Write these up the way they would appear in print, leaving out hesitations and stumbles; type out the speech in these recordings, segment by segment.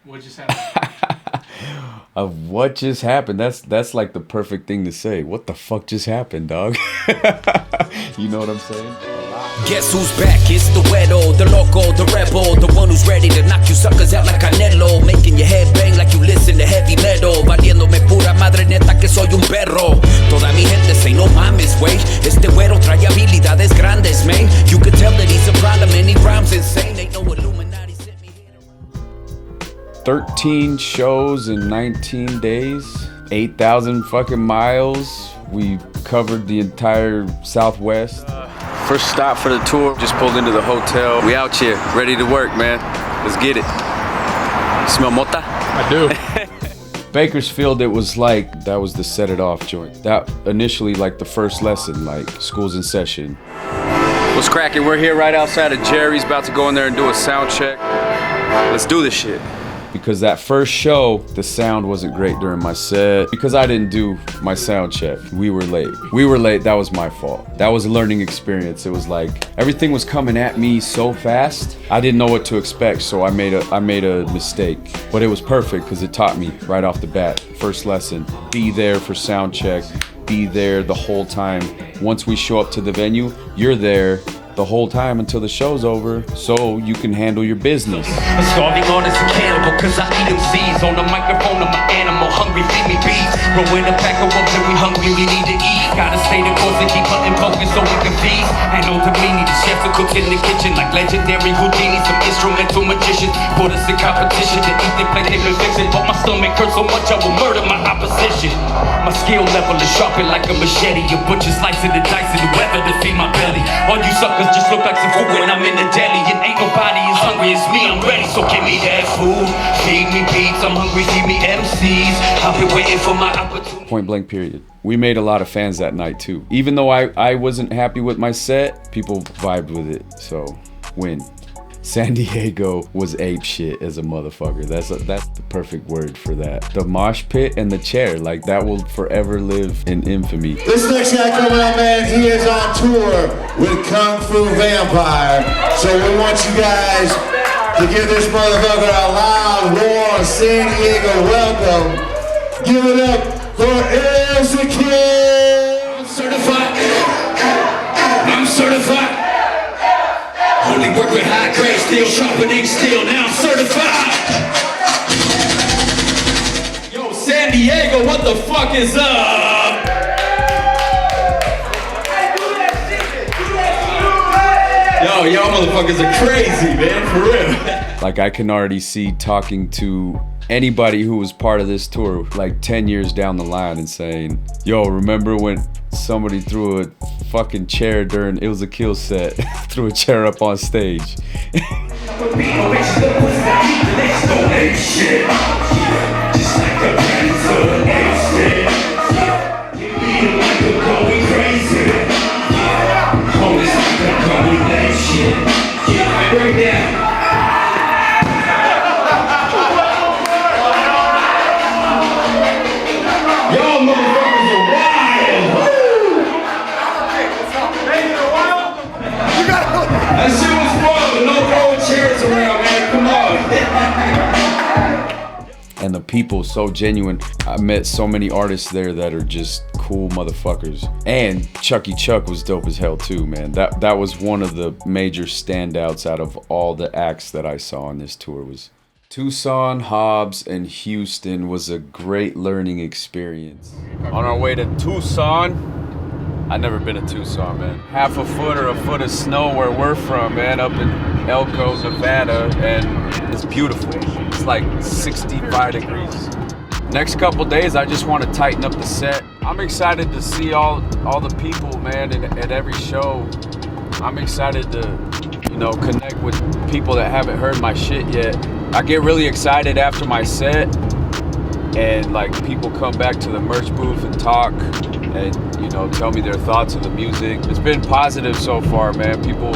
What just happened? Of what just happened? That's like the perfect thing to say. What the fuck just happened, dog? You know what I'm saying? Guess who's back? It's the weirdo, the loco, the rebel, the one who's ready to knock you suckers out like Canelo, making your head bang like you listen to heavy metal, valiéndome pura madre neta que soy un perro. Toda mi gente say no mames, wey. Este güero trae habilidades grandes, man. You could tell that he's a problem and he rhymes insane. Ain't no Illuminati sent me here. 13 shows in 19 days, 8,000 fucking miles. We covered the entire Southwest. First stop for the tour, just pulled into the hotel. We out here, ready to work, man. Let's get it. Smell mota? I do. Bakersfield, it was like, that was the set it off joint. That initially like the first lesson, like school's in session. What's cracking? We're here right outside of Jerry's, about to go in there and do a sound check. Let's do this shit. Because that first show, the sound wasn't great during my set. Because I didn't do my sound check. We were late, that was my fault. That was a learning experience. It was like, everything was coming at me so fast. I didn't know what to expect, so I made a mistake. But it was perfect, because it taught me right off the bat. First lesson, be there for sound check. Be there the whole time. Once we show up to the venue, you're there the whole time until the show's over, so you can handle your business. Starving artist a cannibal, cause I eat MCs. On the microphone, I'm an animal, hungry, feed me beats. Roll in a pack of wolves and we hungry, we need to eat. Gotta stay the course and keep hunting focus so we can feast. And on to me, the chef who cooks in the kitchen like legendary Houdini. Some instrumental magicians put us in competition to eat their plate, they've been fixing. But my stomach hurts so much I will murder my opposition. My skill level is sharpened like a machete. A butcher slicing the dice in the weather to feed my belly. All you suckers just look like some food when I'm in the deli. And ain't nobody as hungry as me, I'm ready, so give me that food. Feed me beats, I'm hungry, feed me MCs. I've been waiting for my opportunity. Point blank period. We made a lot of fans that night too. Even though I wasn't happy with my set, people vibed with it, so win. San Diego was ape shit as a motherfucker. That's the perfect word for that. The mosh pit and the chair, like that will forever live in infamy. This next guy coming up, man, he is on tour with Kung Fu Vampire. So we want you guys to give this motherfucker a loud roar. San Diego, welcome. Give it up for ILL ZakieL. I'm certified. I'm certified. Only work with high grade steel, sharpening steel, now I'm certified. Yo, San Diego, what the fuck is up? Yo, y'all motherfuckers are crazy, man, for real. Like I can already see talking to anybody who was part of this tour like 10 years down the line and saying, yo, remember when somebody threw a fucking chair during ILL ZakieL set, threw a chair up on stage. And the people so genuine. I met so many artists there that are just cool motherfuckers. And Chucky Chuck was dope as hell too, man. That was one of the major standouts out of all the acts that I saw on this tour. Was Tucson, Hobbs, and Houston was a great learning experience. On our way to Tucson. I've never been to Tucson, man. Half a foot or a foot of snow where we're from, man, up in Elko, Nevada, and it's beautiful. It's like 65 degrees. Next couple days, I just want to tighten up the set. I'm excited to see all the people, man, at every show. I'm excited to, you know, connect with people that haven't heard my shit yet. I get really excited after my set, and like people come back to the merch booth and talk and, you know, tell me their thoughts of the music. It's been positive so far, man. People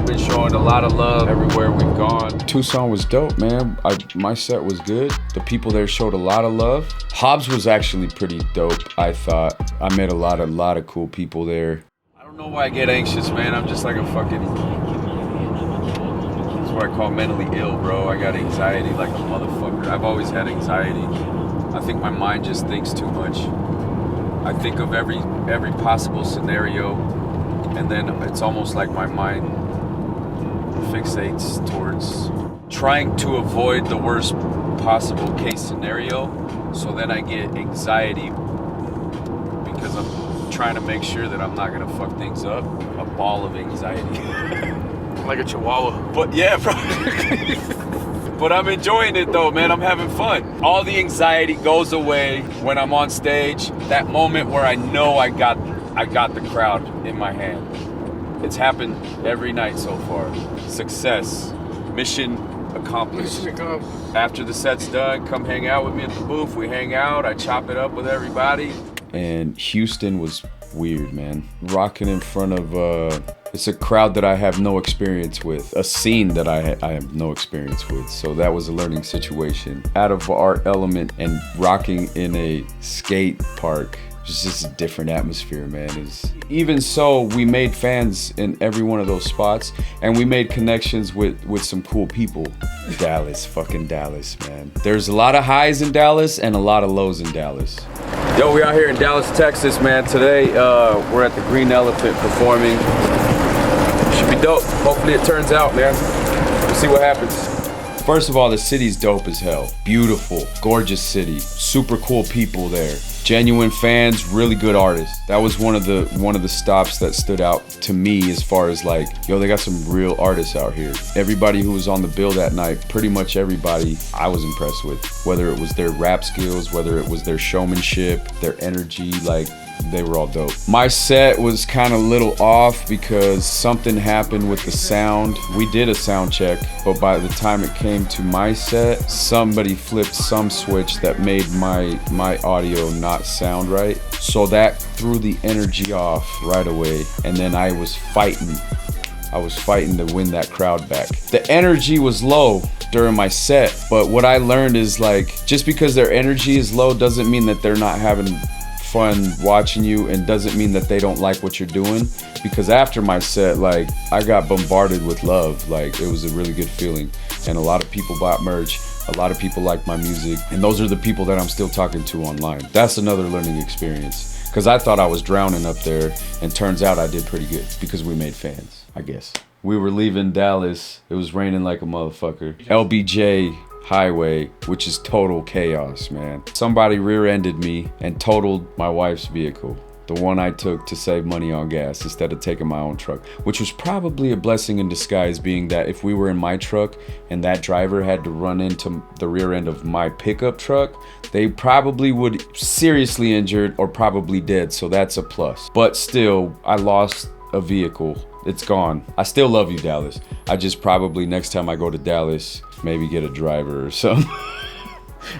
been showing a lot of love everywhere we've gone. Tucson was dope, man. My set was good. The people there showed a lot of love. Hobbs was actually pretty dope, I thought. I met a lot of cool people there. I don't know why I get anxious, man. I'm just like a fucking... what I call mentally ill, bro. I got anxiety like a motherfucker. I've always had anxiety. I think my mind just thinks too much. I think of every possible scenario, and then it's almost like my mind fixates towards trying to avoid the worst possible case scenario. So then I get anxiety because I'm trying to make sure that I'm not gonna fuck things up. A ball of anxiety. Like a chihuahua. But yeah, bro. But I'm enjoying it though, man. I'm having fun. All the anxiety goes away when I'm on stage. That moment where I know I got the crowd in my hand. It's happened every night so far. Success. Mission accomplished. After the set's done, come hang out with me at the booth. We hang out. I chop it up with everybody. And Houston was weird, man. Rocking in front of it's a crowd that I have no experience with, a scene that I have no experience with. So that was a learning situation. Out of our element and rocking in a skate park, just a different atmosphere, man. Even so, we made fans in every one of those spots, and we made connections with some cool people. Dallas, fucking Dallas, man. There's a lot of highs in Dallas and a lot of lows in Dallas. Yo, we out here in Dallas, Texas, man. Today, we're at the Green Elephant performing. Should be dope. Hopefully it turns out, man. We'll see what happens. First of all, the city's dope as hell. Beautiful, gorgeous city. Super cool people there. Genuine fans, really good artists. That was one of the stops that stood out to me as far as like, yo, they got some real artists out here. Everybody who was on the bill that night, pretty much everybody I was impressed with. Whether it was their rap skills, whether it was their showmanship, their energy, like, they were all dope. My set was kind of a little off because something happened with the sound. We did a sound check, but by the time it came to my set, somebody flipped some switch that made my audio not sound right. So that threw the energy off right away, and then I was fighting to win that crowd back. The energy was low during my set, but what I learned is like, just because their energy is low doesn't mean that they're not having fun watching you, and doesn't mean that they don't like what you're doing. Because after my set, like, I got bombarded with love. Like, it was a really good feeling, and a lot of people bought merch, a lot of people like my music, and those are the people that I'm still talking to online. That's another learning experience, because I thought I was drowning up there, and turns out I did pretty good because we made fans, I guess. We were leaving Dallas, it was raining like a motherfucker. LBJ highway, which is total chaos, man. Somebody rear-ended me and totaled my wife's vehicle, the one I took to save money on gas instead of taking my own truck, which was probably a blessing in disguise, being that if we were in my truck and that driver had to run into the rear end of my pickup truck, they probably would seriously injured or probably dead, so that's a plus. But still, I lost a vehicle. It's gone. I still love you, Dallas. I just probably, next time I go to Dallas, maybe get a driver or something.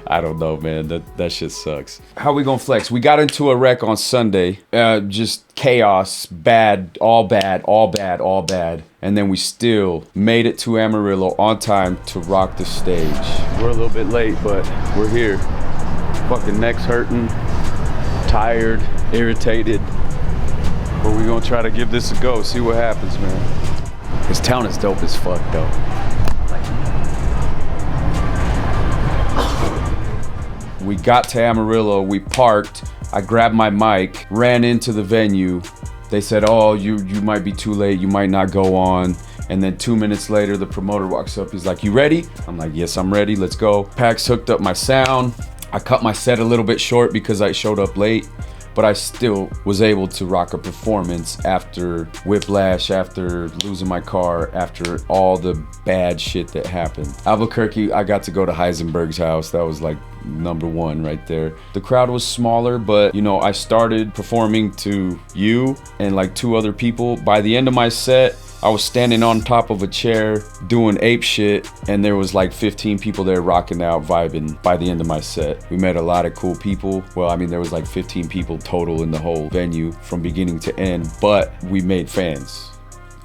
I don't know, man. That shit sucks. How we gonna flex? We got into a wreck on Sunday. Just chaos, bad, all bad, all bad, all bad. And then we still made it to Amarillo on time to rock the stage. We're a little bit late, but we're here. Fucking neck's hurting, tired, irritated. But we're gonna try to give this a go, see what happens, man. This town is dope as fuck, though. We got to Amarillo, we parked, I grabbed my mic, ran into the venue. They said, oh, you might be too late, you might not go on. And then 2 minutes later, the promoter walks up, he's like, you ready? I'm like, yes, I'm ready, let's go. Pax hooked up my sound. I cut my set a little bit short because I showed up late, but I still was able to rock a performance after whiplash, after losing my car, after all the bad shit that happened. Albuquerque, I got to go to Heisenberg's house. That was like #1 right there. The crowd was smaller, but you know, I started performing to you and like 2 other people. By the end of my set, I was standing on top of a chair doing ape shit, and there was like 15 people there rocking out, vibing by the end of my set. We met a lot of cool people. Well, I mean, there was like 15 people total in the whole venue from beginning to end, but we made fans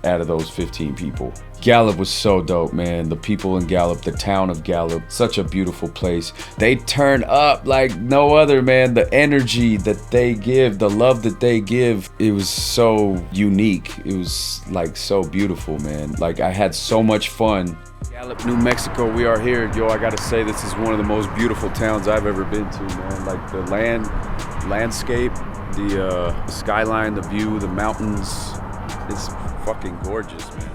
out of those 15 people. Gallup was so dope, man. The people in Gallup, the town of Gallup, such a beautiful place. They turn up like no other, man. The energy that they give, the love that they give, it was so unique. It was like so beautiful, man. Like I had so much fun Gallup, New Mexico, we are here. Yo, I gotta say, this is one of the most beautiful towns I've ever been to, man. Like the landscape, the skyline, the view, the mountains. It's fucking gorgeous, man.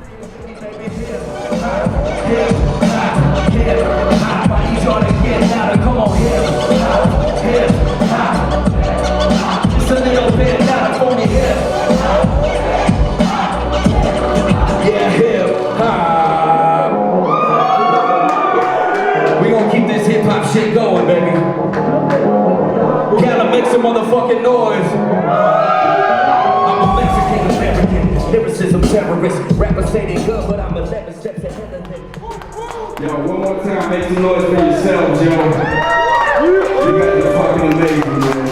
We gonna keep this hip hop shit going, baby. Gotta make some motherfucking noise. I'm a Mexican American, lyricism terrorist. Rappers say they good, but I'm 11 steps ahead of them. Yo, one more time, make some noise for yourselves, yo. You guys are fucking amazing, man.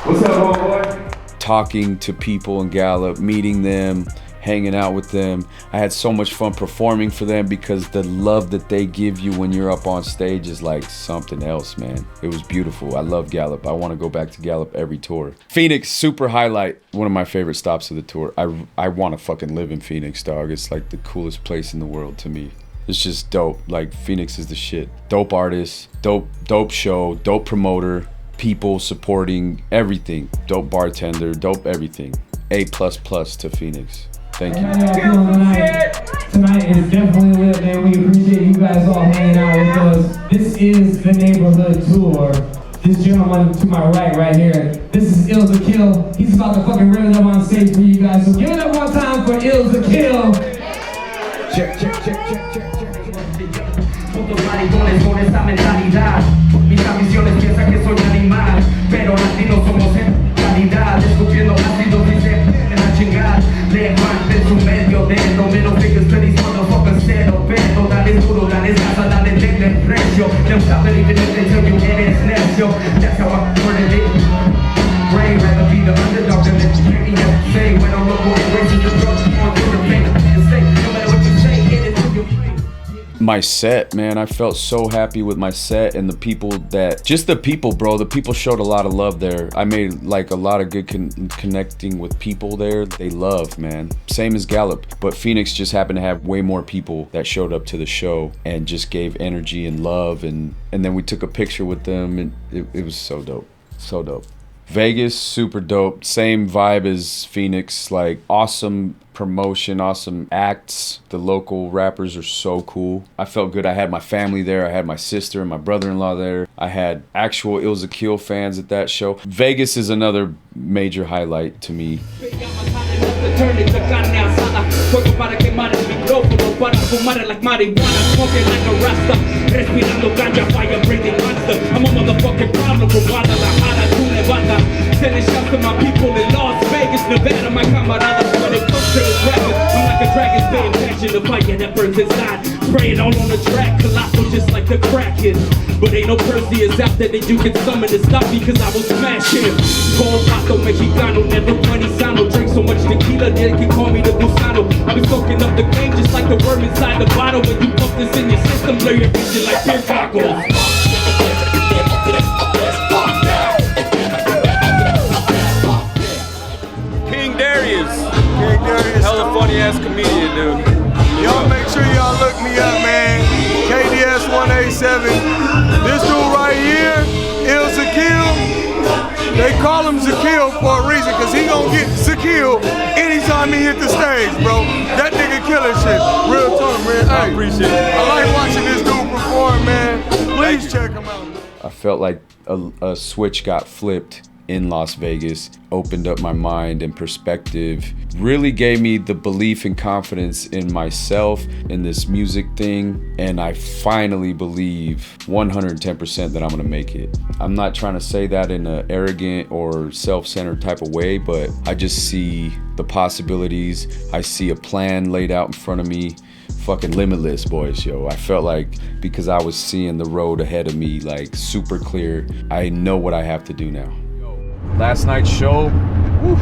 What's up, homeboy? Talking to people in Gallup, meeting them, hanging out with them. I had so much fun performing for them because the love that they give you when you're up on stage is like something else, man. It was beautiful. I love Gallup. I want to go back to Gallup every tour. Phoenix, super highlight. One of my favorite stops of the tour. I want to fucking live in Phoenix, dog. It's like the coolest place in the world to me. It's just dope. Like, Phoenix is the shit. Dope artists, dope show, dope promoter, people supporting everything. Dope bartender, dope everything. A++ to Phoenix. Thank you. Tonight is definitely lit, man. We appreciate you guys all hanging out with us. This is the neighborhood tour. This gentleman to my right here. This is ILL ZakieL. He's about to fucking rip it up on stage for you guys. So give it up one time for ILL ZakieL. Check. Putos maricones con esta mentalidad. Mis ambiciones piensan que soy animal, pero latinos somos en calidad. Escupiendo ácido dice en la chingada. Levanten su medio dedo, menos figures to these motherfuckers cero. Pero dale duro, dale gasa, dale denle el precio. They'll stop believing if they tell you eres necio. That's how I worded it. Ray rather be the underdog than the hear me say. When I'm local and racing the drugs, on through the pain. No matter what you say, it is who you play. My set, man, I felt so happy with my set and the people just the people, bro. The people showed a lot of love there. I made like a lot of good connecting with people there. They love, man. Same as Gallup, but Phoenix just happened to have way more people that showed up to the show and just gave energy and love, and then we took a picture with them, and it was so dope, so dope. Vegas, super dope. Same vibe as Phoenix, like awesome promotion, awesome acts. The local rappers are so cool. I felt good. I had my family there. I had my sister and my brother-in-law there. I had actual ILL ZakieL fans at that show. Vegas is another major highlight to me. Juego para quemar el micrófono, para fumar like marijuana, smoking like a rasta, respirando ganja, fire breathing monster. I'm a motherfucking problem from Guadalajara to Nevada, sending shots to my people in Las Vegas, Nevada. My camaradas when it comes to this rapping, I'm like a dragon paying passion, the fire that burns inside, spraying all on the track, colossal just like the crackhead. But ain't no Perseus out there that you can summon to stop me, cause I will smash him. Cold Pato Mexicano, never plenty sano, drink so much tequila they can call me the Gusano. I've been soaking up the game just like the worm inside the bottle. When you pump this in your system, blur your vision like beer goggles. King Darius, hella funny ass comedian, dude. Y'all make sure y'all look me up, man. KDS 187. This dude right here, ILL ZakieL. They call him ZakieL for a reason, cause he gonna get ZakieL anytime he hit the stage, bro. That nigga killing shit. Real talk, man. Hey, I appreciate it. I like watching this dude perform, man. Please check him out. I felt like a switch got flipped in Las Vegas, opened up my mind and perspective, really gave me the belief and confidence in myself, in this music thing, and I finally believe 110% that I'm gonna make it. I'm not trying to say that in an arrogant or self-centered type of way, but I just see the possibilities. I see a plan laid out in front of me. Fucking limitless, boys, yo. I felt like because I was seeing the road ahead of me like super clear, I know what I have to do now. Last night's show, whew,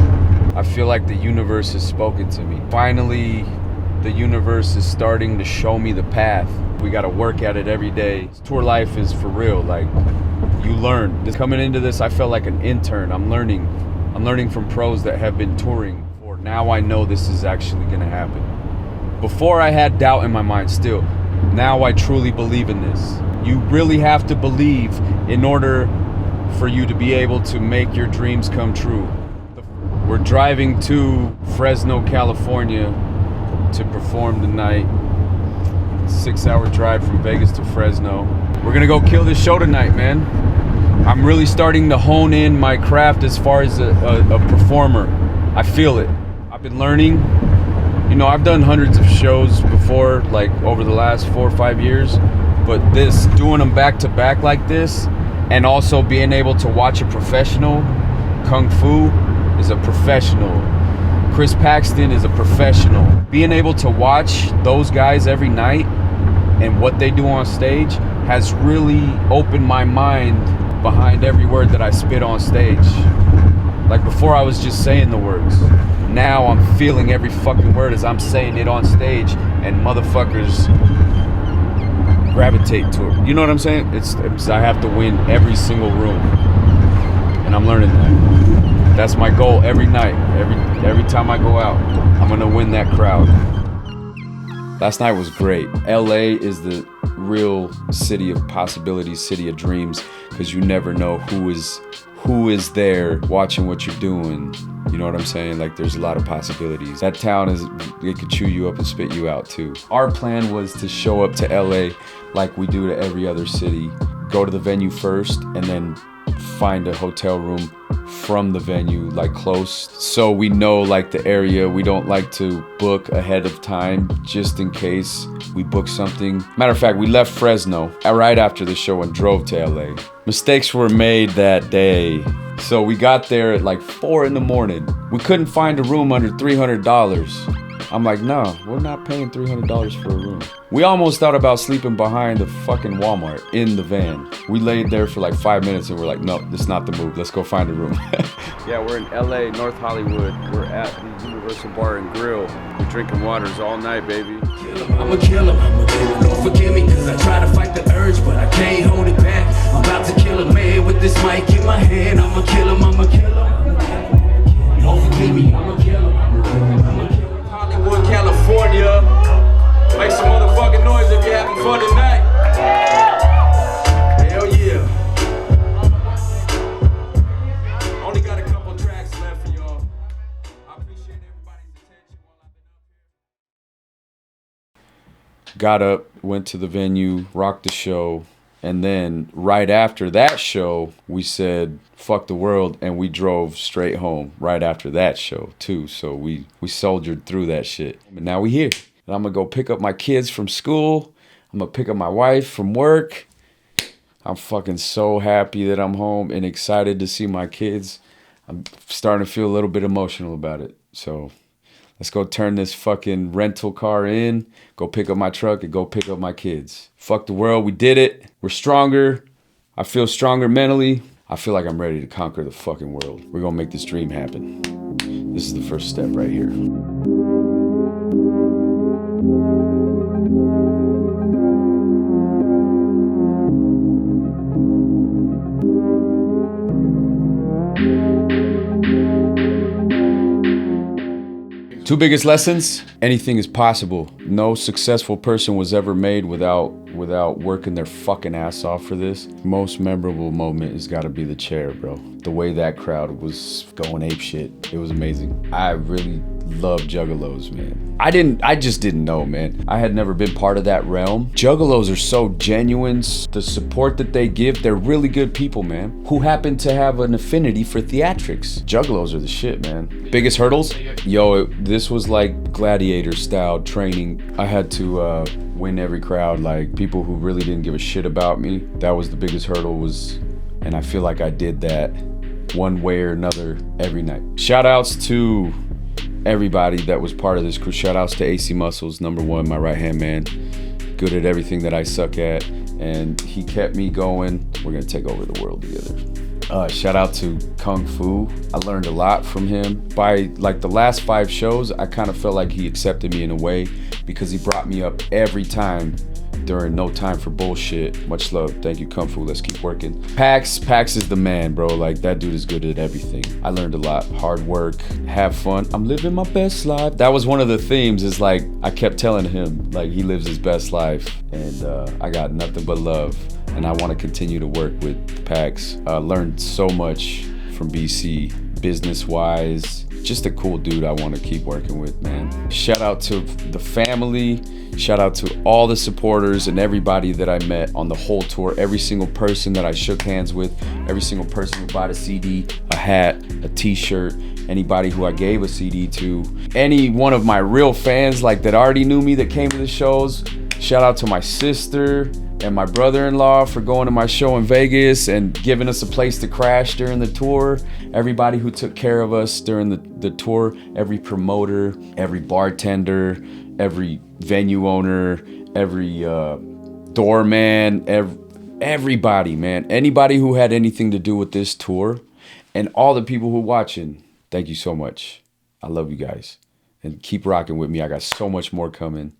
I feel like the universe has spoken to me. Finally, the universe is starting to show me the path. We gotta work at it every day. Tour life is for real, like, you learn. Just coming into this, I felt like an intern. I'm learning from pros that have been touring before. Now I know this is actually gonna happen. Before I had doubt in my mind still. Now I truly believe in this. You really have to believe in order for you to be able to make your dreams come true. We're driving to Fresno, California to perform tonight. 6-hour drive from Vegas to Fresno. We're gonna go kill this show tonight, man. I'm really starting to hone in my craft as far as a performer. I feel it. I've been learning. You know, I've done hundreds of shows before, like over the last 4 or 5 years, but doing them back to back like this, and also being able to watch a professional, Kung Fu is a professional. Chris Paxton is a professional. Being able to watch those guys every night and what they do on stage has really opened my mind behind every word that I spit on stage. Like before I was just saying the words. Now I'm feeling every fucking word as I'm saying it on stage, and motherfuckers gravitate to it. You know what I'm saying? It's I have to win every single room, and I'm learning that. That's my goal every night. Every time I go out, I'm gonna win that crowd. Last night was great. LA is the real city of possibilities, city of dreams, because you never know who is there watching what you're doing. You know what I'm saying? Like, there's a lot of possibilities. That town it could chew you up and spit you out too. Our plan was to show up to LA like we do to every other city. Go to the venue first and then find a hotel room from the venue, like close, so we know like the area. We don't like to book ahead of time just in case we book something. Matter of fact, we left Fresno right after the show and drove to LA. Mistakes were made that day. So we got there at like 4 in the morning. We couldn't find a room under $300. I'm like, no, we're not paying $300 for a room. We almost thought about sleeping behind the fucking Walmart in the van. We laid there for like 5 minutes and we're like, no, this is not the move. Let's go find a room. Yeah, we're in LA, North Hollywood. We're at the Universal Bar and Grill. We're drinking waters all night, baby. I'ma kill him. Don't forgive me, cause I try to fight the urge, but I can't hold it back. I'm about to kill a man with this mic in my hand. I'ma kill him. Don't forgive me, I'ma kill him. Hollywood, California. Make some motherfucking noise if you're having fun tonight. Hell yeah. Only got a couple tracks left for y'all. I appreciate everybody's attention while I've been up here. Got up, went to the venue, rocked the show, and then right after that show, we said, fuck the world, and we drove straight home right after that show, too. So we soldiered through that shit. And now we here. And I'm gonna go pick up my kids from school. I'm gonna pick up my wife from work. I'm fucking so happy that I'm home and excited to see my kids. I'm starting to feel a little bit emotional about it. So let's go turn this fucking rental car in, go pick up my truck, and go pick up my kids. Fuck the world, we did it. We're stronger. I feel stronger mentally. I feel like I'm ready to conquer the fucking world. We're gonna make this dream happen. This is the first step right here. Two biggest lessons: anything is possible. No successful person was ever made without working their fucking ass off for this. Most memorable moment has got to be the chair, bro. The way that crowd was going apeshit, it was amazing. I really love juggalos, man. I just didn't know, man. I had never been part of that realm. Juggalos are so genuine. The support that they give, they're really good people, man, who happen to have an affinity for theatrics. Juggalos are the shit, man. Biggest hurdles? Yo, this was like gladiator style training. I had to win every crowd, like people who really didn't give a shit about me. That was the biggest hurdle, and I feel like I did that one way or another every night. Shout outs to everybody that was part of this crew. Shout outs to AC Muscles, #1, my right hand man. Good at everything that I suck at, and he kept me going. We're gonna take over the world together. Shout out to Kung Fu. I learned a lot from him. By like the last 5 shows, I kind of felt like he accepted me in a way, because he brought me up every time during no time for bullshit. Much love. Thank you, Kung Fu. Let's keep working. Pax is the man, bro. Like, that dude is good at everything. I learned a lot. Hard work, have fun. I'm living my best life. That was one of the themes, is like, I kept telling him, like, he lives his best life. And I got nothing but love. And I want to continue to work with Pax. Learned so much from BC, business-wise. Just a cool dude I want to keep working with, man. Shout out to the family. Shout out to all the supporters and everybody that I met on the whole tour. Every single person that I shook hands with. Every single person who bought a CD, a hat, a t-shirt. Anybody who I gave a CD to. Any one of my real fans, like, that already knew me, that came to the shows. Shout out to my sister and my brother-in-law for going to my show in Vegas and giving us a place to crash during the tour. Everybody who took care of us during the tour, every promoter, every bartender, every venue owner, every doorman, everybody, man. Anybody who had anything to do with this tour, and all the people who are watching, thank you so much. I love you guys. And keep rocking with me. I got so much more coming.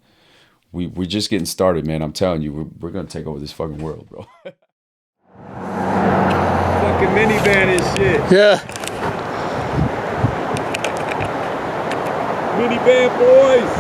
We're just getting started, man. I'm telling you, we're gonna take over this fucking world, bro. Fucking minivan and shit. Yeah. Minivan boys.